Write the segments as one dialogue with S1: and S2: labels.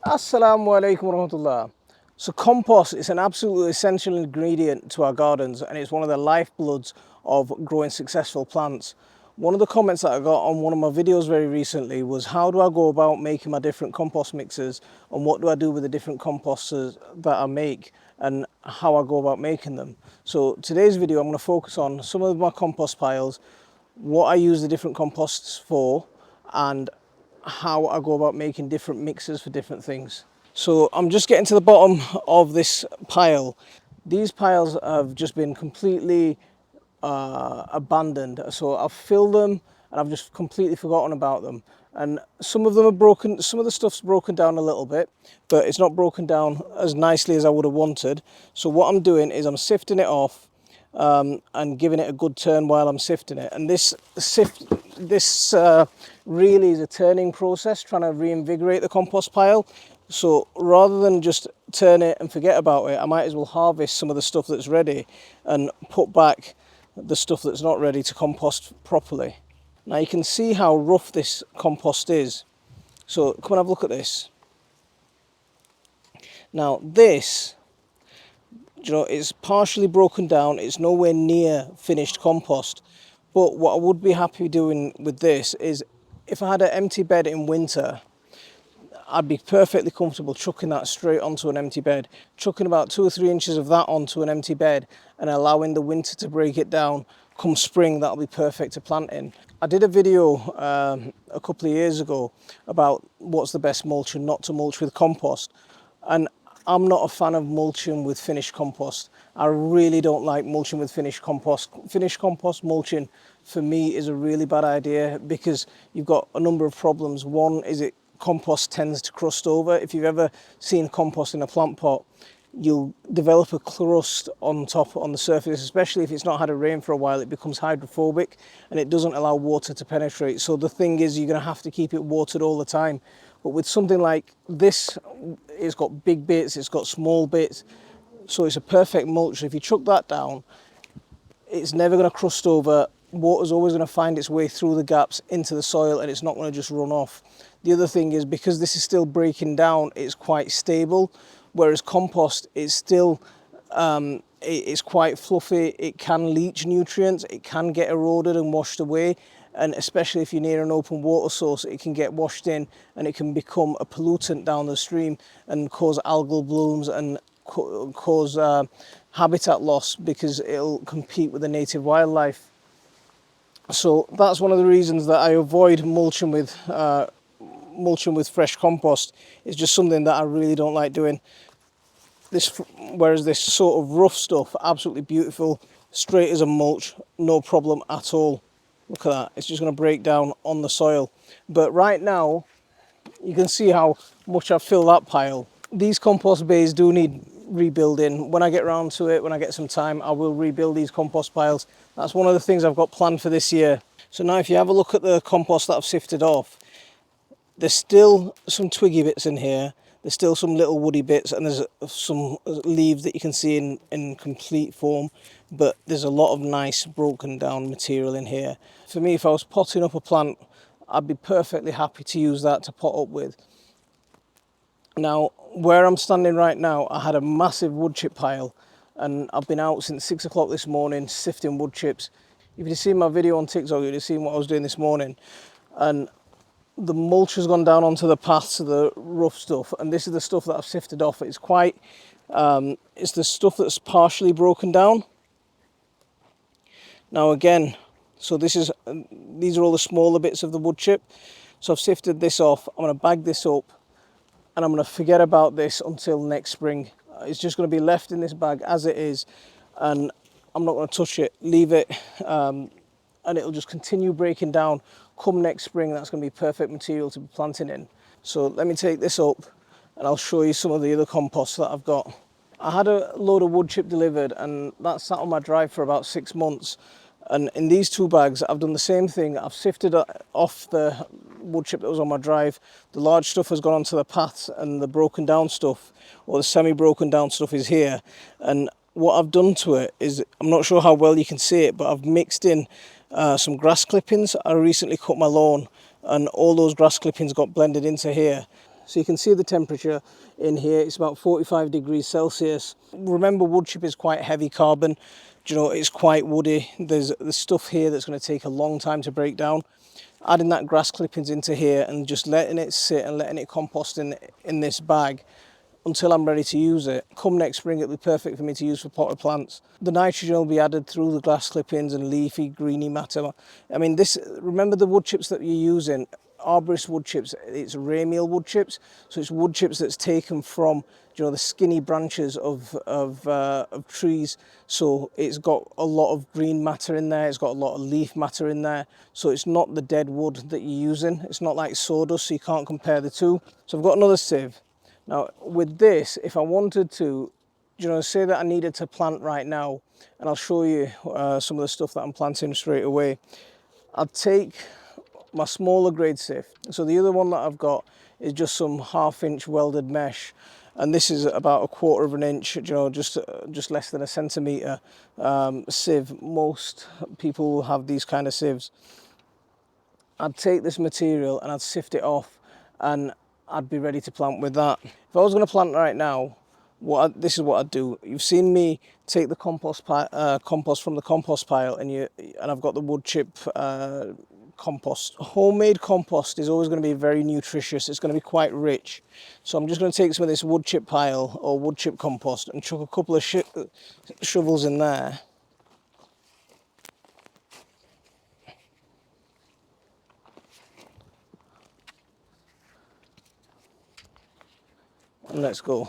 S1: Assalamu alaikum warahmatullah. So compost is an absolutely essential ingredient to our gardens, and it's one of the lifebloods of growing successful plants. One of the comments that I got on one of my videos very recently was, how do I go about making my different compost mixes, and what do I do with the different composters that I make, and how I go about making them. So today's video I'm going to focus on some of my compost piles, what I use the different composts for, and how I go about making different mixes for different things. So I'm just getting to the bottom of this pile. These piles have just been completely abandoned. So I've filled them and I've just completely forgotten about them. And some of them are broken, some of the stuff's broken down a little bit, but it's not broken down as nicely as I would have wanted. So what I'm doing is I'm sifting it off and giving it a good turn while I'm sifting it. And this really is a turning process, trying to reinvigorate the compost pile. So rather than just turn it and forget about it, I might as well harvest some of the stuff that's ready and put back the stuff that's not ready to compost properly. Now you can see how rough this compost is. So come and have a look at this. Now this, it's partially broken down. It's nowhere near finished compost. But what I would be happy doing with this is, if I had an empty bed in winter, I'd be perfectly comfortable chucking that straight onto an empty bed, chucking about 2 or 3 inches of that onto an empty bed and allowing the winter to break it down. Come spring, that'll be perfect to plant in. I did a video a couple of years ago about what's the best mulch and not to mulch with compost. And I'm not a fan of mulching with finished compost. I really don't like mulching with finished compost. Finished compost mulching for me is a really bad idea because you've got a number of problems. One is compost tends to crust over. If you've ever seen compost in a plant pot, you'll develop a crust on top, on the surface, especially if it's not had a rain for a while. It becomes hydrophobic and it doesn't allow water to penetrate. So the thing is, you're going to have to keep it watered all the time. But with something like this, it's got big bits, it's got small bits, so it's a perfect mulch. If you chuck that down, it's never going to crust over. Water's always going to find its way through the gaps into the soil and it's not going to just run off. The other thing is, because this is still breaking down, it's quite stable, whereas compost is still it's quite fluffy. It can leach nutrients, it can get eroded and washed away, and especially if you're near an open water source, it can get washed in and it can become a pollutant down the stream and cause algal blooms and cause habitat loss, because it'll compete with the native wildlife. So that's one of the reasons that I avoid mulching with fresh compost. It's just something that I really don't like doing. Whereas this sort of rough stuff, absolutely beautiful, straight as a mulch, no problem at all. Look at that, it's just going to break down on the soil. But right now, you can see how much I've filled that pile. These compost bays do need rebuilding. When I get around to it, when I get some time, I will rebuild these compost piles. That's one of the things I've got planned for this year. So now if you have a look at the compost that I've sifted off, there's still some twiggy bits in here. There's still some little woody bits, and there's some leaves that you can see in complete form, but there's a lot of nice broken down material in here. For me, if I was potting up a plant, I'd be perfectly happy to use that to pot up with. Now, where I'm standing right now, I had a massive wood chip pile, and I've been out since 6 o'clock this morning sifting wood chips. If you'd seen my video on TikTok, you'd have seen what I was doing this morning. And the mulch has gone down onto the paths of the rough stuff, and this is the stuff that I've sifted off. It's quite, it's the stuff that's partially broken down. Now again, so these are all the smaller bits of the wood chip. So I've sifted this off. I'm going to bag this up, and I'm going to forget about this until next spring. It's just going to be left in this bag as it is, and I'm not going to touch it, leave it, and it'll just continue breaking down. Come next spring, that's going to be perfect material to be planting in. So let me take this up and I'll show you some of the other compost that I've got. I had a load of wood chip delivered, and that sat on my drive for about 6 months. And in these 2 bags, I've done the same thing. I've sifted off the wood chip that was on my drive. The large stuff has gone onto the paths, and the broken down stuff, or the semi-broken down stuff, is here. And what I've done to it is, I'm not sure how well you can see it, but I've mixed in some grass clippings. I recently cut my lawn, and all those grass clippings got blended into here. So you can see the temperature in here, it's about 45 degrees Celsius. Remember, wood chip is quite heavy carbon. Do you know, it's quite woody. There's stuff here that's going to take a long time to break down. Adding that grass clippings into here and just letting it sit and letting it compost in this bag until I'm ready to use it. Come next spring, it'll be perfect for me to use for potted plants. The nitrogen will be added through the grass clippings and leafy, greeny matter. I mean, remember the wood chips that you're using, arborist wood chips, it's ramial wood chips. So it's wood chips that's taken from, you know, the skinny branches of trees. So it's got a lot of green matter in there, it's got a lot of leaf matter in there. So it's not the dead wood that you're using. It's not like sawdust, so you can't compare the two. So I've got another sieve. Now with this, if I wanted to, you know, say that I needed to plant right now, and I'll show you some of the stuff that I'm planting straight away. I'd take my smaller grade sieve. So the other one that I've got is just some 1/2 inch welded mesh, and this is about 1/4 of an inch, you know, just less than a centimetre sieve. Most people will have these kind of sieves. I'd take this material and I'd sift it off, and I'd be ready to plant with that. If I was going to plant right now, this is what I'd do. You've seen me take the compost from the compost pile, and I've got the wood chip compost. Homemade compost is always going to be very nutritious. It's going to be quite rich. So I'm just going to take some of this wood chip pile or wood chip compost and chuck a couple of shovels in there. And let's go.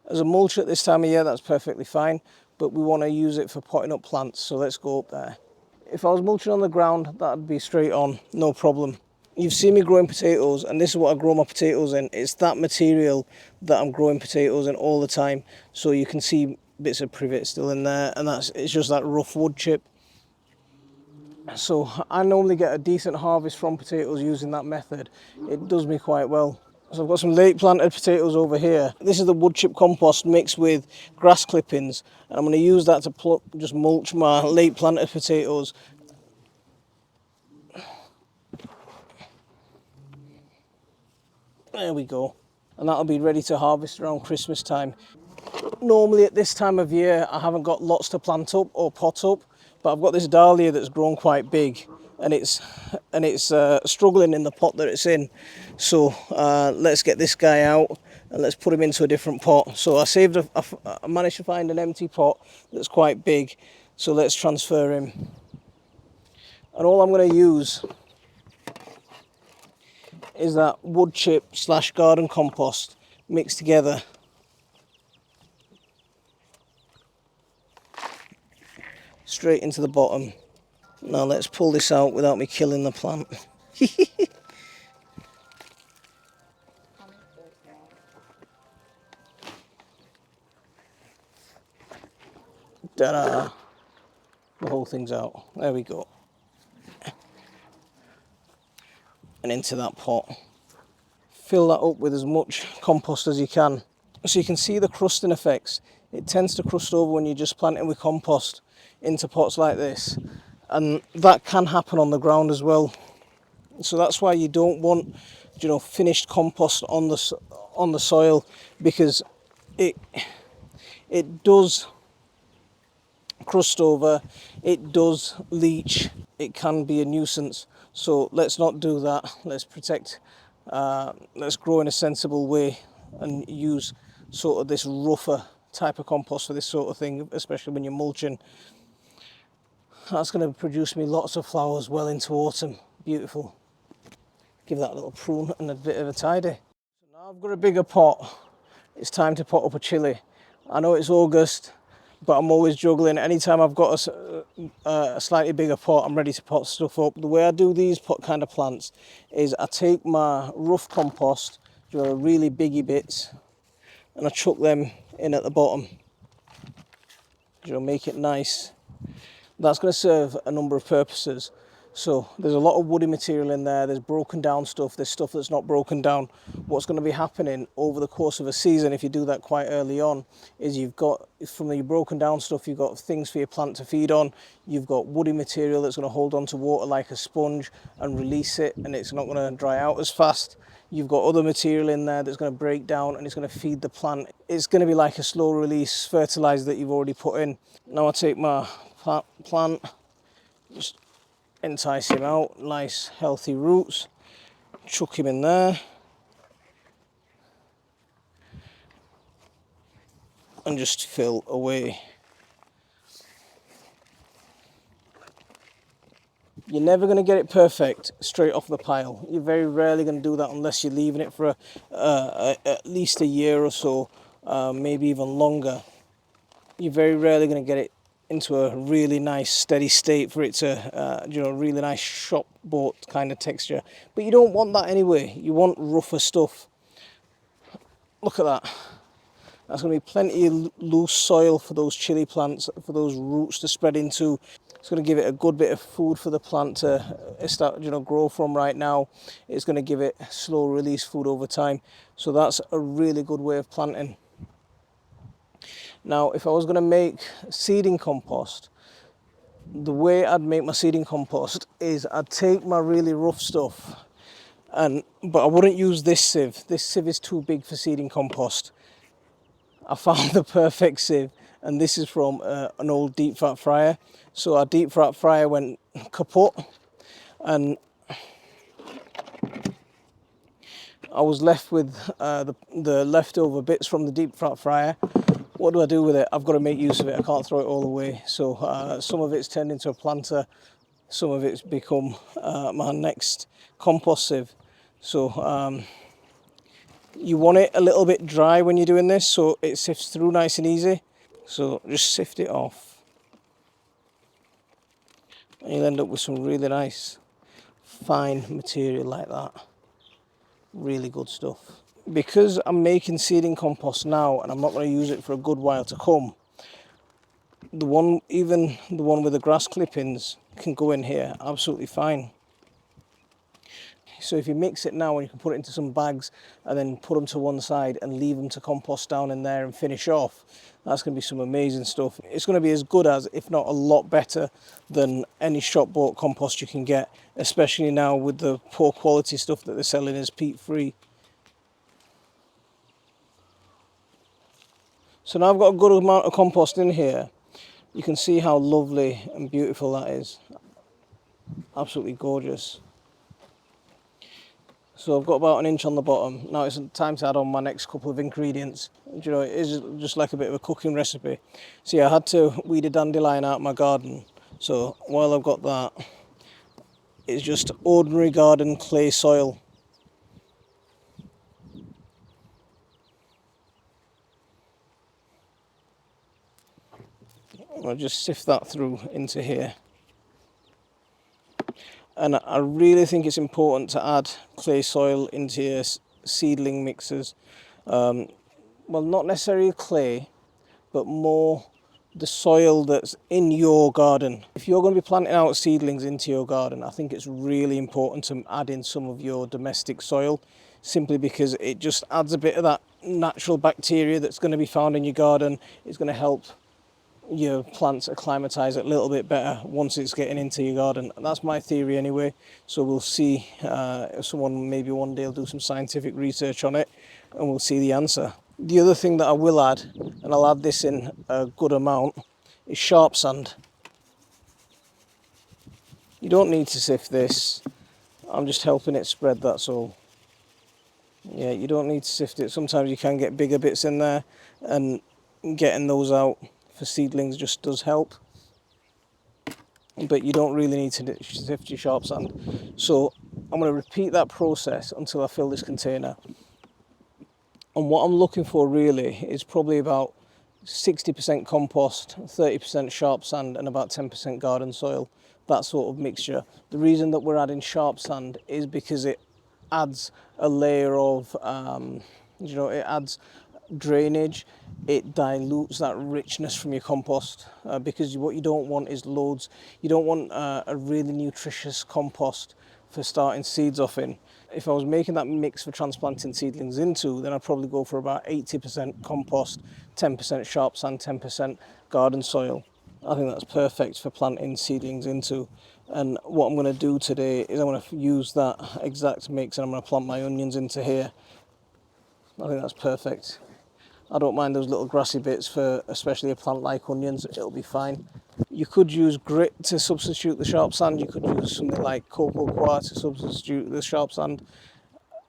S1: As a mulch at this time of year, that's perfectly fine, but we want to use it for potting up plants, so let's go up there. If I was mulching on the ground, that'd be straight on, no problem. You've seen me growing potatoes, and this is what I grow my potatoes in. It's that material that I'm growing potatoes in all the time. So you can see bits of privet still in there, and it's just that rough wood chip. So I normally get a decent harvest from potatoes using that method. It does me quite well. So I've got some late planted potatoes over here. This is the wood chip compost mixed with grass clippings, and I'm going to use that to just mulch my late planted potatoes. There we go. And that'll be ready to harvest around Christmas time. Normally at this time of year I haven't got lots to plant up or pot up, but I've got this dahlia that's grown quite big, and it's struggling in the pot that it's in. So let's get this guy out and let's put him into a different pot. So I managed to find an empty pot that's quite big, so let's transfer him. And all I'm going to use is that wood chip / garden compost mixed together. Straight into the bottom. Now let's pull this out without me killing the plant. Ta-da! The whole thing's out. There we go. And into that pot. Fill that up with as much compost as you can. So you can see the crusting effects. It tends to crust over when you're just planting with compost into pots like this, and that can happen on the ground as well. So that's why you don't want, you know, finished compost on the soil, because it does crust over, it does leach, it can be a nuisance. So let's not do that. Let's protect, let's grow in a sensible way and use sort of this rougher type of compost for this sort of thing, especially when you're mulching. That's going to produce me lots of flowers well into autumn. Beautiful. Give that a little prune and a bit of a tidy. So now I've got a bigger pot. It's time to pot up a chilli. I know it's August, but I'm always juggling. Anytime I've got a slightly bigger pot, I'm ready to pot stuff up. The way I do these pot kind of plants is I take my rough compost, you know, really biggy bits, and I chuck them in at the bottom. You know, make it nice. That's going to serve a number of purposes. So there's a lot of woody material in there, there's broken down stuff, there's stuff that's not broken down. What's going to be happening over the course of a season, if you do that quite early on, is you've got, from the broken down stuff, you've got things for your plant to feed on, you've got woody material that's going to hold on to water like a sponge and release it, and it's not going to dry out as fast. You've got other material in there that's going to break down and it's going to feed the plant. It's going to be like a slow release fertilizer that you've already put in. Now I take my plant, just entice him out, nice healthy roots, chuck him in there, and just fill away. You're never going to get it perfect straight off the pile. You're very rarely going to do that unless you're leaving it for at least a year or so, maybe even longer. You're very rarely going to get it into a really nice steady state for it to, really nice shop bought kind of texture. But you don't want that anyway. You want rougher stuff. Look at that. That's going to be plenty of loose soil for those chili plants, for those roots to spread into. It's going to give it a good bit of food for the plant to start, grow from right now. It's going to give it slow release food over time. So that's a really good way of planting. Now, if I was going to make seeding compost, the way I'd make my seeding compost is I'd take my really rough stuff, but I wouldn't use this sieve. This sieve is too big for seeding compost. I found the perfect sieve, and this is from an old deep fat fryer. So our deep fat fryer went kaput, and I was left with the leftover bits from the deep fat fryer. What do I do with it? I've got to make use of it. I can't throw it all away. So some of it's turned into a planter, some of it's become my next compost sieve. So you want it a little bit dry when you're doing this, so it sifts through nice and easy. So just sift it off, and you'll end up with some really nice fine material like that. Really good stuff. Because I'm making seeding compost now and I'm not going to use it for a good while to come, even the one with the grass clippings can go in here absolutely fine. So if you mix it now, and you can put it into some bags and then put them to one side and leave them to compost down in there and finish off, that's going to be some amazing stuff. It's going to be as good as, if not a lot better than, any shop bought compost you can get, especially now with the poor quality stuff that they're selling as peat free. So now I've got a good amount of compost in here. You can see how lovely and beautiful that is. Absolutely gorgeous. So I've got about an inch on the bottom. Now it's time to add on my next couple of ingredients. It is just like a bit of a cooking recipe. See, I had to weed a dandelion out of my garden. So while I've got that, it's just ordinary garden clay soil. I'll just sift that through into here. And I really think it's important to add clay soil into your seedling mixes. Well, not necessarily clay, but more the soil that's in your garden. If you're going to be planting out seedlings into your garden, I think it's really important to add in some of your domestic soil, simply because it just adds a bit of that natural bacteria that's going to be found in your garden. It's going to help your plants acclimatise a little bit better once it's getting into your garden. That's my theory anyway, so we'll see if someone maybe one day will do some scientific research on it and we'll see the answer. The other thing that I will add, and I'll add this in a good amount, is sharp sand. You don't need to sift this, I'm just helping it spread, that's all. Yeah, you don't need to sift it. Sometimes you can get bigger bits in there, and getting those out for seedlings just does help, but you don't really need to sift your sharp sand. So I'm going to repeat that process until I fill this container, and what I'm looking for really is probably about 60% compost, 30% sharp sand and about 10% garden soil, that sort of mixture. The reason that we're adding sharp sand is because it adds a layer of it adds drainage, it dilutes that richness from your compost, because what you don't want is loads. You don't want a really nutritious compost for starting seeds off in. If I was making that mix for transplanting seedlings into, then I'd probably go for about 80% compost, 10% sharp sand, 10% garden soil. I think that's perfect for planting seedlings into. And what I'm going to do today is I'm going to use that exact mix and I'm going to plant my onions into here. I think that's perfect. I don't mind those little grassy bits for especially a plant like onions, it'll be fine. You could use grit to substitute the sharp sand, you could use something like cocoa coir to substitute the sharp sand.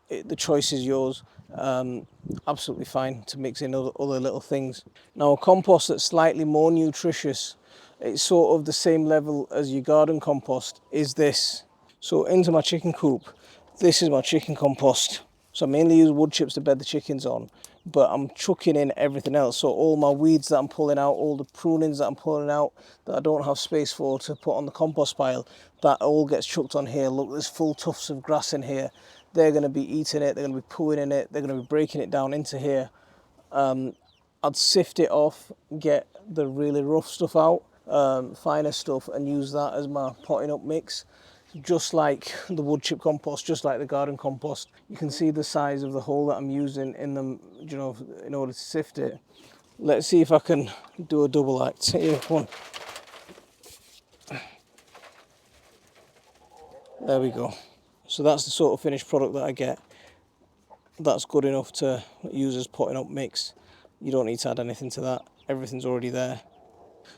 S1: The choice is yours. Absolutely fine to mix in other little things. Now a compost that's slightly more nutritious, it's sort of the same level as your garden compost, is this. So into my chicken coop, this is my chicken compost. So I mainly use wood chips to bed the chickens on, but I'm chucking in everything else. So all my weeds that I'm pulling out, all the prunings that I'm pulling out that I don't have space for to put on the compost pile, that all gets chucked on here. Look, there's full tufts of grass in here. They're going to be eating it, they're going to be pooing in it, they're going to be breaking it down into here. I'd sift it off, get the really rough stuff out, finer stuff, and use that as my potting up mix. Just like the wood chip compost, just like the garden compost. You can see the size of the hole that I'm using in them, you know, in order to sift it. Let's see if I can do a double act. Here, come on. There we go. So that's the sort of finished product that I get. That's good enough to use as potting up mix. You don't need to add anything to that. Everything's already there.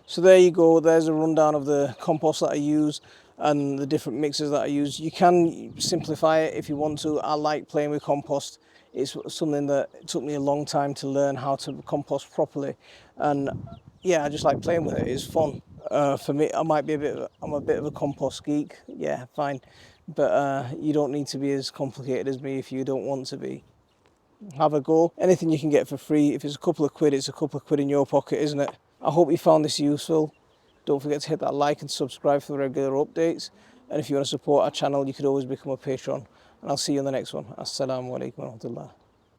S1: So there you go, there's a rundown of the compost that I use and the different mixes that I use. You can simplify it if you want to. I like playing with compost. It's something that took me a long time to learn how to compost properly. And yeah, I just like playing with it, it's fun. For me, I'm a bit of a compost geek, yeah, fine. But you don't need to be as complicated as me if you don't want to be. Have a go. Anything you can get for free, if it's a couple of quid, it's a couple of quid in your pocket, isn't it? I hope you found this useful. Don't forget to hit that like and subscribe for the regular updates. And if you want to support our channel, you could always become a patron. And I'll see you in the next one. Assalamu alaikum wa rahmatullah.